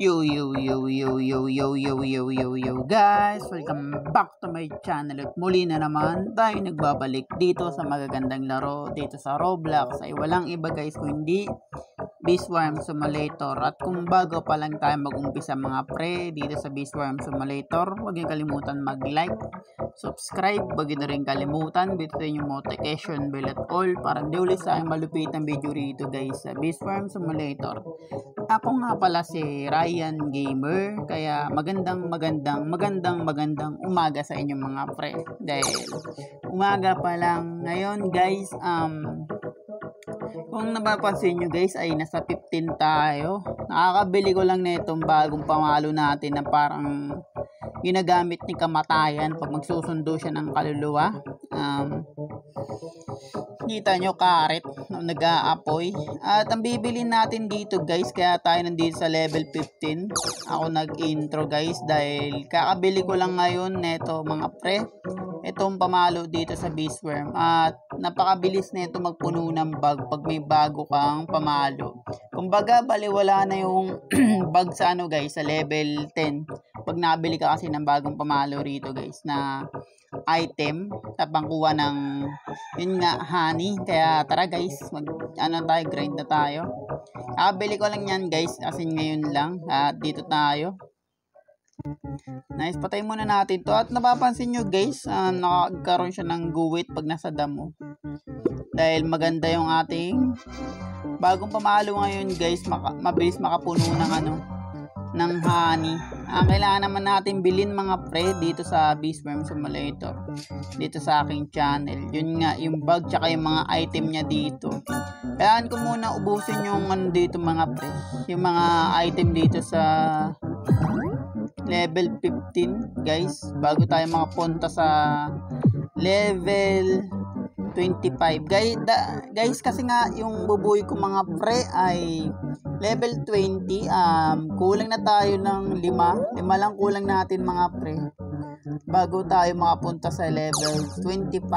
Yo guys, welcome back to my channel at muli na naman tayo nagbabalik dito sa magagandang laro dito sa Roblox ay walang iba guys kundi Beastworm Simulator. At kung bago pa lang tayo mag-umpisa mga pre dito sa Beastworm Simulator, huwag niyo kalimutan mag-like, subscribe, huwag niyo rin kalimutan bitin yung notification bell at all para di ulit sa aking malupit ng video rito guys sa Beastworm Simulator. Ako nga pala si Ryan Gamer, kaya magandang umaga sa inyong mga pre. Dahil umaga pa lang ngayon guys, kung napapansin nyo guys ay nasa 15 tayo. Nakakabili ko lang na itong bagong pamalo natin na parang ginagamit ni kamatayan pag magsusundo siya ng kaluluwa. Kita nyo karet nag-aapoy. At ang bibili natin dito guys, kaya tayo nandito sa level 15. Ako nag-intro guys dahil kakabili ko lang ngayon neto mga pre, itong pamalo dito sa Beastworm. At napakabilis na ito magpuno ng bag pag may bago kang pamalo. Kumbaga baliwala na yung bag sa ano guys, sa level 10 pag nabili ka kasi ng bagong pamalo rito guys na item sa pangkuha ng yun nga honey. Kaya tara guys, tayo, grind na tayo. Bili ko lang yan guys as in ngayon lang. At dito tayo. Nice, patay muna natin to. At napapansin nyo guys, nakakaroon siya ng guwit pag nasa damo. Dahil maganda yung ating bagong pamalo ngayon guys, mabilis makapuno ng honey. Kailangan naman natin bilhin mga pre dito sa Beastworm Simulator dito sa aking channel. Yun nga yung bag tsaka yung mga item niya dito. Kailangan ko muna ubusin yung dito mga pre, yung mga item dito sa level 15 guys bago tayo makapunta sa level 25 guys kasi nga yung bubuy ko mga pre ay level 20. Kulang na tayo ng 5 lang kulang natin mga pre bago tayo makapunta sa level 25.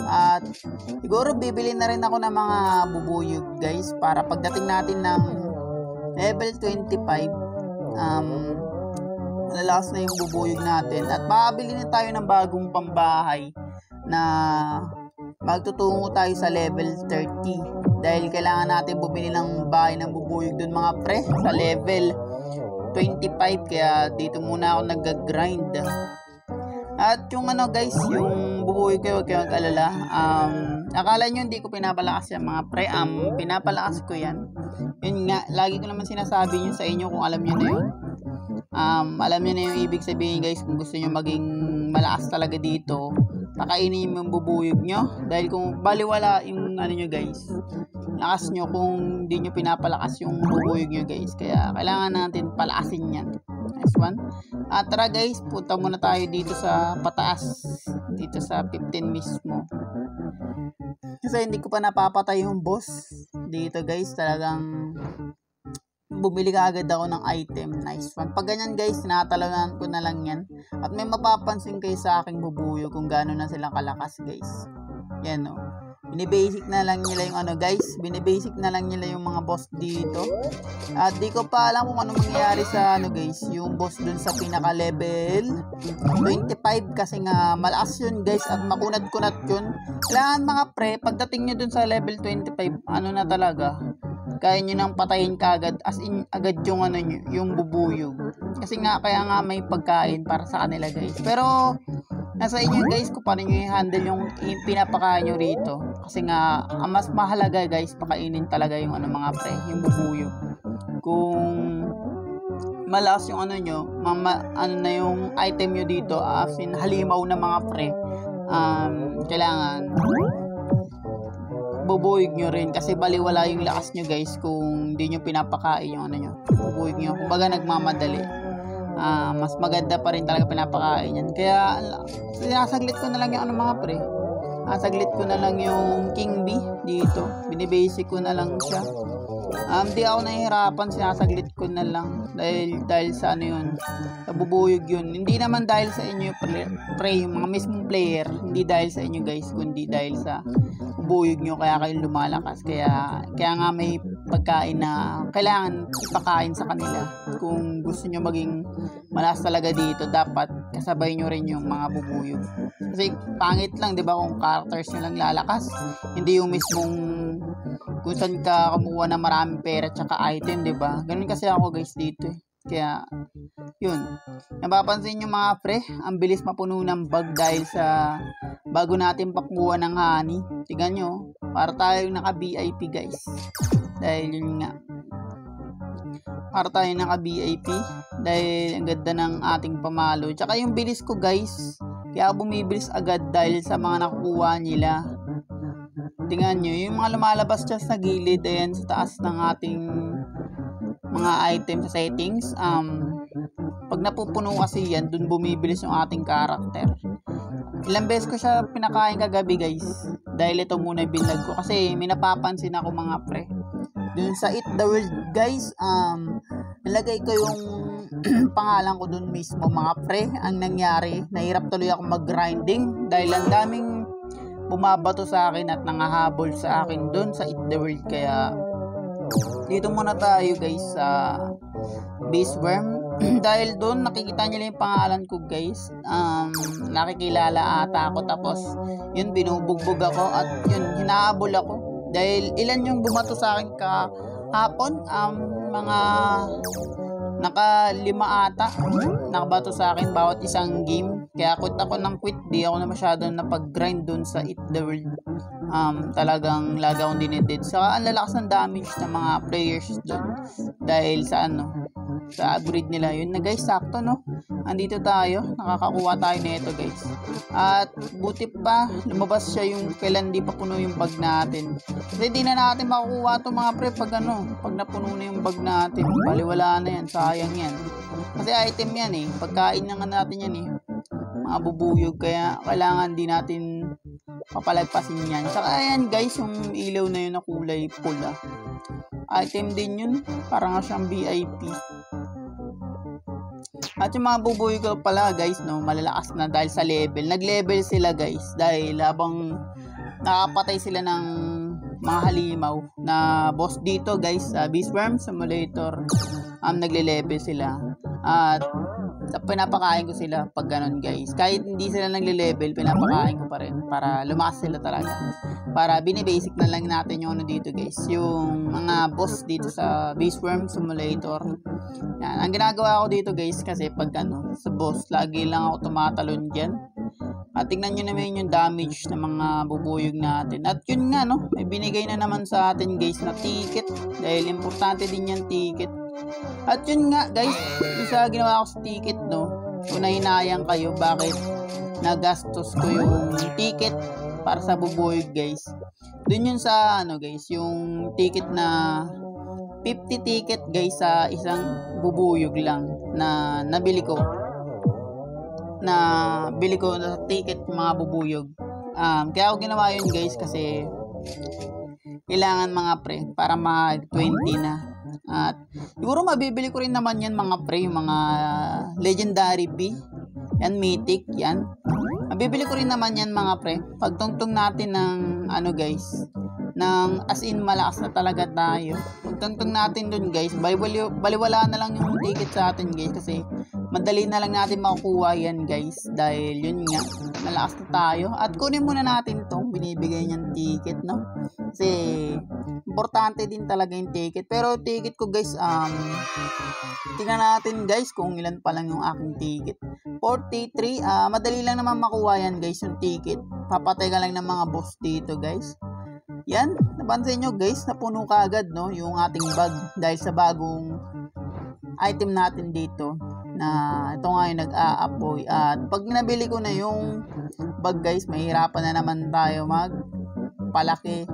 At siguro bibili na rin ako ng mga bubuyog guys para pagdating natin ng level 25 lalakas na yung bubuyog natin. At makabili na tayo ng bagong pambahay na magtutungo tayo sa level 30 dahil kailangan natin bumili ng bahay ng bubuyog dun mga pre sa level 25. Kaya dito muna ako nag-grind. At yung guys, yung bubuyog ko, huwag kayong mag-alala. Akala nyo hindi ko pinapalakas yan mga pre. Pinapalakas ko yan. Yun nga, lagi ko naman sinasabi nyo sa inyo kung alam nyo na yun. Alam nyo na yung ibig sabihin guys. Kung gusto nyo maging malakas talaga dito, pakainin mo yung bubuyog nyo. Dahil kung baliwala yung nyo guys, lakas nyo kung hindi nyo pinapalakas yung bubuyog nyo guys. Kaya kailangan natin palakasin yan. Nice one. At tara guys, punta muna tayo dito sa pataas, dito sa 15 mismo. Kasi hindi ko pa napapatay yung boss dito guys. Talagang bumili ka agad ako ng item. Nice one. Pag ganyan guys, tinatalagan ko na lang yan. At may mapapansin kayo sa aking bubuyo kung gaano na silang kalakas guys. Yan o. Binibasic na lang nila yung guys. Binibasic na lang nila yung mga boss dito. At di ko pa alam kung ano mangyayari sa guys, yung boss dun sa pinaka level 25 kasi nga malakas yun guys at makunat-kunat yun. Kailangan mga pre, pagdating nyo dun sa level 25, na talaga, kaya nyo nang patayin kagad as in agad yung yung bubuyog. Kasi nga kaya nga may pagkain para sa kanila guys. Pero nasa inyo guys kung paano nyo i-handle yung pinapakain nyo rito. Kasi nga ang mas mahalaga guys, pakainin talaga yung mga pre, yung bubuyog. Kung malakas yung nyo, na yung item nyo dito, as in halimaw na mga pre, kailangan bubuyog nyo rin kasi baliwala yung lakas nyo guys kung hindi nyo pinapakain yung bubuyog nyo. Kumbaga nagmamadali. Mas maganda pa rin talaga pinapakain yan. Kaya sinasaglit ko na lang yung mga pre. Saglit ko na lang yung King Bee dito. Binibasic ko na lang siya. Di ako nahihirapan, sinasaglit ko na lang dahil sa yun, sa bubuyog yun. Hindi naman dahil sa inyo pre, yung mga mismong player, hindi dahil sa inyo guys, kundi dahil sa bubuyog nyo kaya kayo lumalakas. Kaya nga may pagkain na kailangan ipakain sa kanila. Kung gusto nyo maging malakas talaga dito, dapat kasabay nyo rin yung mga bubuyog. Kasi pangit lang, di ba, kung characters nyo lang lalakas, hindi yung mismong kung saan ka kumuha ng maraming pera tsaka item, di ba? Ganun kasi ako guys dito eh. Kaya, yun. Napapansin nyo mga pre, ang bilis mapuno ng bag dahil sa bago natin pakuha ng honey. Tignan nyo, para tayong naka-VIP guys. Dahil yun nga. Para tayong naka-VIP. Dahil ang ganda ng ating pamalo. Tsaka yung bilis ko guys, kaya bumibilis agad dahil sa mga nakukuha nila. Tingnan nyo, yung mga lumalabas dyan sa gilid, ayan, sa taas ng ating mga item sa settings, pag napupuno kasi yan, dun bumibilis yung ating character. Ilang beses ko siya pinakain kagabi guys, dahil ito muna binlag ko, kasi may napapansin ako mga pre. Dun sa Eat the World guys, nilagay ko yung pangalan ko dun mismo mga pre. Ang nangyari, nahirap tuloy ako mag-grinding, dahil ang daming bumabato sa akin at nangahabol sa akin dun sa Eat the World. Kaya dito muna tayo guys sa base worm. Dahil doon nakikita nyo lang yung pangalan ko guys, nakikilala ata ako, tapos yun binubugbog ako at yun hinahabol ako dahil ilan yung bumato sa akin kahapon, mga naka-5 ata nakabato sa akin bawat isang game. Kaya quit ako ng quit, di ako na masyadong napag-grind dun sa Eat the World. Talagang lagi akong dineded. Saka ang lalakas ng damage ng mga players dun dahil sa sa upgrade nila. Yun na guys, sakto no, andito tayo, nakakakuha tayo nito guys. At buti pa lumabas siya yung kailan di pa puno yung bag natin, kasi di na natin makukuha to mga pre pag pag napuno na yung bag natin. Baliwala na yan, sayang yan, kasi item yan eh, pagkain na nga natin yan eh, mga bubuyog. Kaya kailangan di natin papalagpasin yan. Saka ayan guys, yung ilaw na yun na kulay pula, item din yun, parang nga siyang VIP. At yung mga bubuhay ko pala guys no, malalakas na dahil sa level. Nag-level sila guys dahil habang nakapatay sila ng mga halimaw na boss dito guys sa Beast Worm Simulator, nagle-level sila. At pinapakain ko sila pag ganun guys. Kahit hindi sila nagle-level, pinapakain ko pa rin para lumakas sila talaga. Para binibasic na lang natin yung dito guys, yung mga boss dito sa Beast Worm Simulator. Yan, ang ginagawa ko dito guys, kasi pag sa boss, lagi lang ako tumatalon dyan. At tingnan nyo naman yung damage ng mga bubuyog natin. At yun nga no, may binigay na naman sa atin guys na ticket, dahil importante din yung ticket. At yun nga guys, isa ginawa ko sa ticket no, kung nahinayang kayo bakit nagastos ko yung ticket para sa bubuyog guys. Dun yun sa guys, yung ticket na 50 ticket guys sa isang bubuyog lang na nabili ko. Sa ticket mga bubuyog. Kaya ako ginawa yun guys, kasi kailangan mga pre para mag 20 na. At siguro mabibili ko rin naman yan mga pre, yung mga legendary B yan, mythic yan, mabibili ko rin naman yan mga pre pagtungtong natin ng guys, ng as in malakas na talaga tayo. Pagtungtong natin dun guys, baliwala na lang yung ticket sa atin guys, kasi madali na lang natin makukuha yan guys, dahil yun nga, malakas na tayo. At kunin muna natin tong binibigay niyang ticket no, kasi importante din talaga yung ticket. Pero ticket ko guys, tingnan natin guys kung ilan pa lang yung aking ticket. 43, madali lang naman makuha yan guys yung ticket. Papatay ka lang ng mga boss dito guys. Yan, napansin nyo guys, napuno ka agad no, yung ating bag dahil sa bagong item natin dito, na ito nga yung nag-a-apoy. At pag nabili ko na yung bag guys, mahirapan na naman tayo magpalaki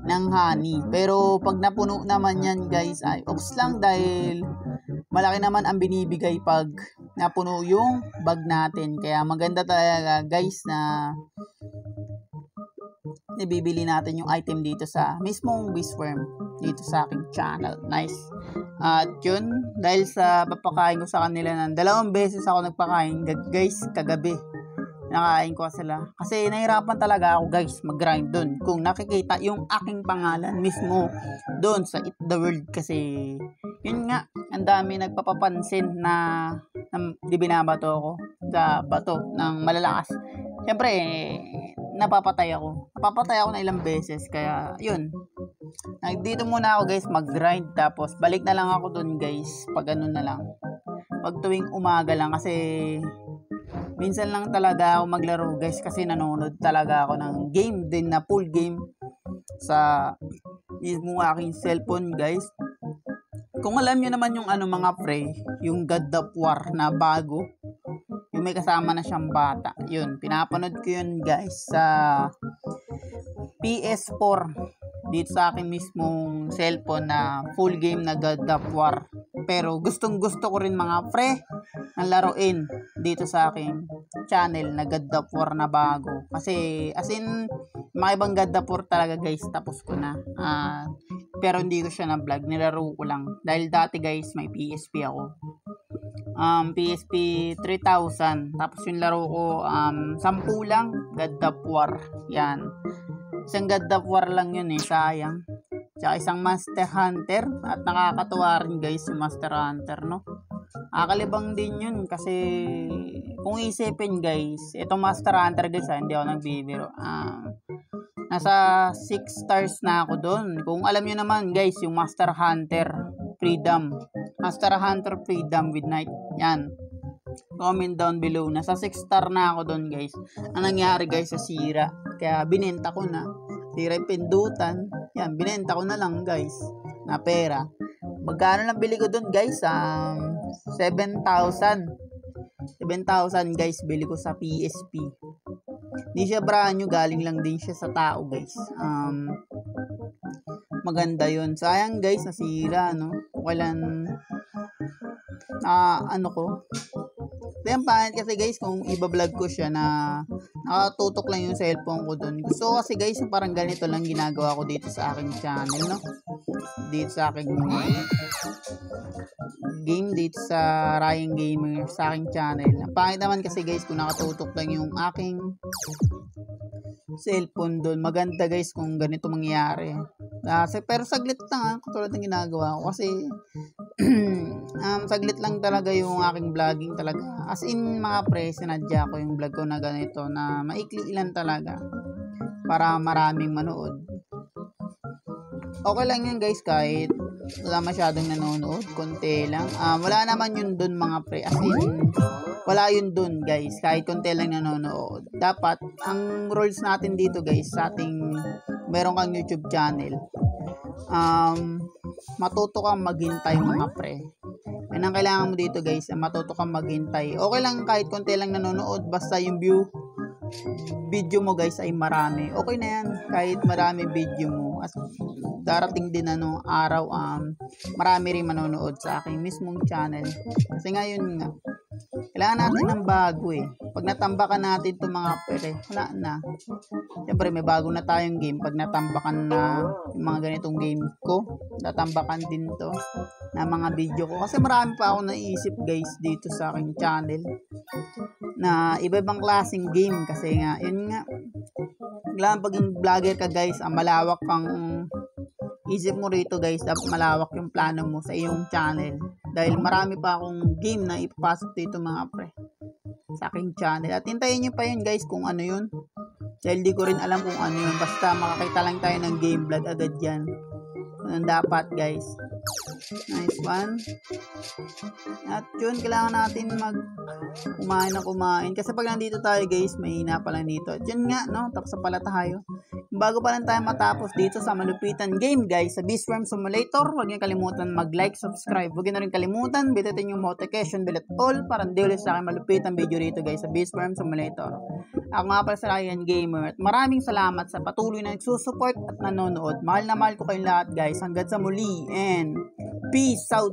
ng honey. Pero pag napuno naman yan guys, ay ops lang, dahil malaki naman ang binibigay pag napuno yung bag natin. Kaya maganda talaga guys na ibibili natin yung item dito sa mismong Beast Worm dito sa aking channel. Nice. At yun, dahil sa papakain ko sa kanila ng 2 beses ako nagpakain guys kagabi. Nakain ko sila. Kasi nahirapan talaga ako guys mag-grind doon. Kung nakikita yung aking pangalan mismo doon sa Eat the World. Kasi yun nga, ang dami nagpapapansin na di binabato ako sa bato ng malalakas. Siyempre, napapatay ako. Napapatay ako na ilang beses. Kaya yun. Dito muna ako guys mag-grind. Tapos balik na lang ako doon guys. Pag ano na lang. Pag tuwing umaga lang kasi minsan lang talaga ako maglaro guys kasi nanonood talaga ako ng game din na full game sa mismo aking cellphone guys. Kung alam nyo naman yung ano mga pre, yung God of War na bago, yung may kasama na siyang bata, yun, pinapanood ko yun guys sa PS4 dito sa aking mismong cellphone na full game na God of War. Pero gustong gusto ko rin mga pre ang laruin dito sa aking channel na God of War na bago. Kasi as in mga ibang God of War talaga guys tapos ko na. Pero hindi ko siya na vlog, nilaro ko lang. Dahil dati guys may PSP ako. PSP 3000. Tapos yung laro ko 10 lang God of War. Yan. Isang God of War lang yun sayang. Tsaka isang Monster Hunter. At nakakatuwa rin guys yung Monster Hunter, no? Akalibang din yun kasi kung isipin guys, itong Monster Hunter guys hindi ako nagbibiro. Nasa 6 stars na ako doon. Kung alam nyo naman guys, yung Monster Hunter Freedom. Monster Hunter Freedom with Night. Yan. Comment down below. Nasa 6 star na ako doon guys. Ang nangyari guys sa sira. Kaya binenta ko na. Sira yung pindutan. Yan, binenta ko na lang guys. Na pera. Magkano lang bili ko doon guys? 7,000. 7,000 guys bili ko sa PSP. Hindi siya brand new. Galing lang din siya sa tao guys. Maganda yun. Sayang guys, nasira no. Kailan ano ko. Kaya pangit kasi guys kung iba-vlog ko siya na nakatutok lang yung cellphone ko dun. Gusto ko kasi guys yung parang ganito lang ginagawa ko dito sa aking channel, no? Dito sa aking game dito sa Ryan Gamer sa aking channel. Ang pangit naman kasi guys kung nakatutok lang yung aking cellphone doon. Maganda guys kung ganito mangyayari. Pero saglit lang katulad ng ginagawa ko kasi saglit lang talaga yung aking vlogging talaga. As in mga pre, sinadya ko yung vlog ko na ganito na maikli lang talaga para maraming manood. Okay lang yun guys kahit wala masyadong nanonood, konti lang. Wala naman yun dun mga pre. As in, wala yun dun guys. Kahit konti lang nanonood. Dapat, ang rules natin dito guys, sa ating meron kang YouTube channel, matuto kang maghintay mga pre. Yan ang kailangan mo dito guys, matuto kang maghintay. Okay lang kahit konti lang nanonood, basta yung video mo guys ay marami. Okay na yan, kahit marami video mo. As darating din araw marami rin manonood sa aking mismong channel. Kasi ngayon nga, kailangan natin ng bago Pag natambakan natin itong mga pere, wala na. Siyempre may bago na tayong game. Pag natambakan na yung mga ganitong game ko, natambakan din to na mga video ko. Kasi marami pa ako naisip guys dito sa aking channel na iba-ibang klaseng game. Kasi nga, yun nga, kailangan paging vlogger ka guys, malawak kang isip mo rito guys, dapat malawak yung plano mo sa iyong channel. Dahil marami pa akong game na ipapasok dito mga pre sa aking channel. At hintayin nyo pa yun guys kung ano yun. Dahil di ko rin alam kung ano yun. Basta makakita lang tayo ng game vlog agad yan. Ano dapat guys. Nice one. At yun, kailangan natin kumain na kumain. Kasi pag nandito tayo guys, may hina pa lang dito. At yun nga, no? Tapos na pala tayo. Bago pa lang tayo matapos dito sa malupitan game guys, sa Beastworm Simulator, huwag niyo kalimutan mag-like, subscribe. Huwag niyo na rin kalimutan, bitin yung notification bell at all para hindi ulit sa akin malupitan video rito guys sa Beastworm Simulator. Ako nga pala sa Ryan Gamer at maraming salamat sa patuloy na nagsusupport at nanonood. Mahal na mahal ko kayong lahat guys. Hanggang sa muli and peace out!